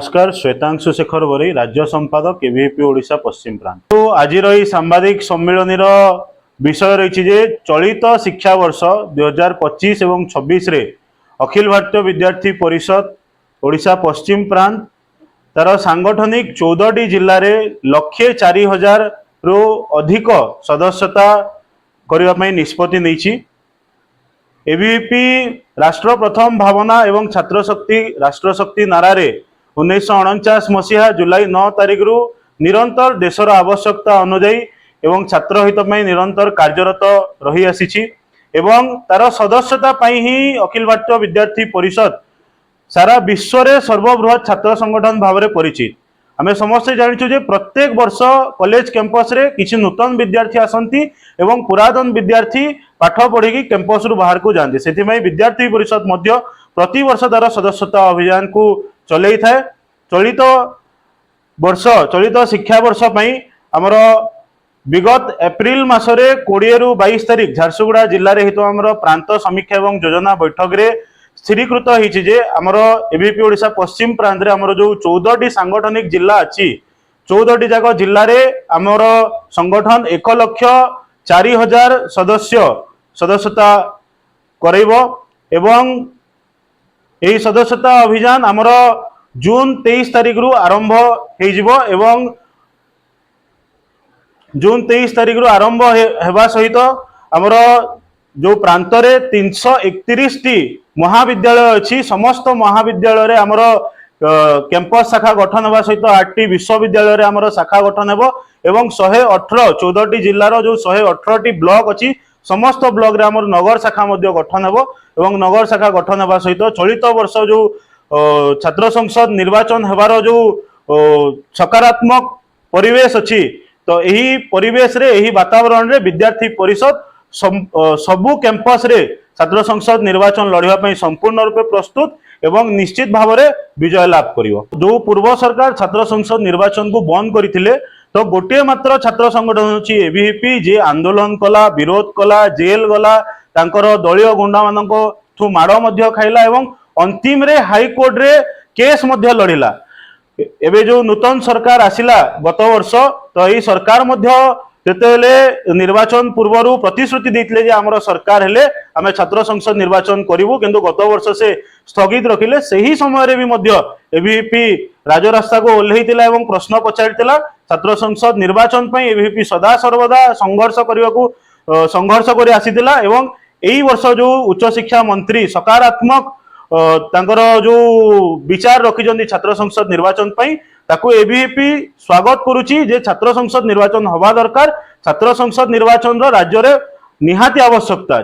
नमस्कार, श्वेतांशु शेखर बरई, राज्य संपादक एबीवीपी ओडिशा पश्चिम प्रांत। तो आज सांबादिक सम्मिलन विषय रही जे चलित शिक्षा वर्ष 2025 और 26 रे अखिल भारतीय विद्यार्थी परिषद ओडिशा पश्चिम प्रांत तार सांगठनिक 14 जिले में 104,000 रु अधिक सदस्यता करने निष्पत्ति नहीं। एबीवीपी राष्ट्र प्रथम भावना एवं छात्र शक्ति राष्ट्र शक्ति नारे 1949 मसीहा जुलाई 9 तारिख रु निरंतर देशर आवश्यकता अनुजाई एवं छात्र हित में निरंतर कार्यरत रही आसी एवं तार सदस्यता ही अखिल भारतीय विद्यार्थी परिषद सारा विश्व रे सर्वबृहत छात्र संगठन भाव में परिचित। आमे समस्ते जानिछु जे प्रत्येक वर्ष कॉलेज कैंपस रे किछि नूतन विद्यार्थी आसंती एवं पुरातन विद्यार्थी पाठ पढ़ी कैंपस रु बाहर को जाते। से विद्यार्थी परिषद मध्य प्रति वर्ष तार सदस्यता अभियान को चलई थाए। चलित शिक्षा वर्ष आमर विगत एप्रिल मासरे 20 रु 22 तारिख झारसुगुड़ा जिले में हित आमर प्रांत समीक्षा एवं योजना बैठक रे स्थिरीकृत होइछि जे आमर एबीवीपी ओडिशा पश्चिम प्रांत रे आमर जो 14टी सांगठनिक जिला अछि 14टी जाक जिले में आमर संगठन 1,04,000 सदस्यता करैबो एवं यही सदस्यता अभियान आमर जून 23 तारिख रु आरंभ हो एवं जून 23 तारिख रु आरंभ हेबा सहित आमर जो प्रांत रे 331 टी महाविद्यालय अच्छी समस्त महाविद्यालय रे आमर कैंपस शाखा गठन होगा सहित 8 टी विश्वविद्यालय रे आमर शाखा गठन हेबो एवं 118 14टी जिलार जो 118 टी ब्लॉक अच्छी समस्त ब्लॉक रे आमर नगर शाखा मध्य गठन हेबो एवं नगर शाखा गठन होगा सहित चलित वर्ष जो छात्र संसद निर्वाचन हेबार जो सकारात्मक परिवेश अच्छी तो यही परिवेश रे यही वातावरण रे विद्यार्थी परिषद सबु कैंपस रे छात्र संसद निर्वाचन लड़ाई संपूर्ण रूपे प्रस्तुत एवं निश्चित भाव में विजय लाभ करिवो। जो पूर्व सरकार छात्र संसद निर्वाचन को बंद करथिले तो गोटे मात्र छात्र संगठन अछि एबीवीपी जे आंदोलन कला विरोध कला जेल गला तांकर दलीय गुंडा मानक ठू माड़ मध्य खाइला एवं अंतिम रे हाई कोर्ट रे केस मध्य लड़िला। एबे जो नूतन सरकार आसिला गत वर्ष तो यही सरकार मध्य जेतेले निर्वाचन पूर्व प्रतिश्रुति देथिले जे हमर सरकार हेले आमे छात्र संसद निर्वाचन करिवु किंतु गत वर्ष से स्थगित रखिले। सही समय रे भी मध्य एबीवीपी राजरास्ता को ओल्हेइतिला एवं प्रश्न पचारितिला। छात्र संसद निर्वाचन पई एबीवीपी सदा सर्वदा संघर्ष करि आसीतिला एवं एही वर्ष जो उच्च शिक्षा मंत्री सकारात्मक तांकर जो विचार रखिजंदी छात्र संसद निर्वाचन पई ताकू एबीवीपी स्वागत करुची जे छात्र संसद निर्वाचन हवा दरकार। छात्र संसद निर्वाचन राज्य रे निहाती आवश्यकता।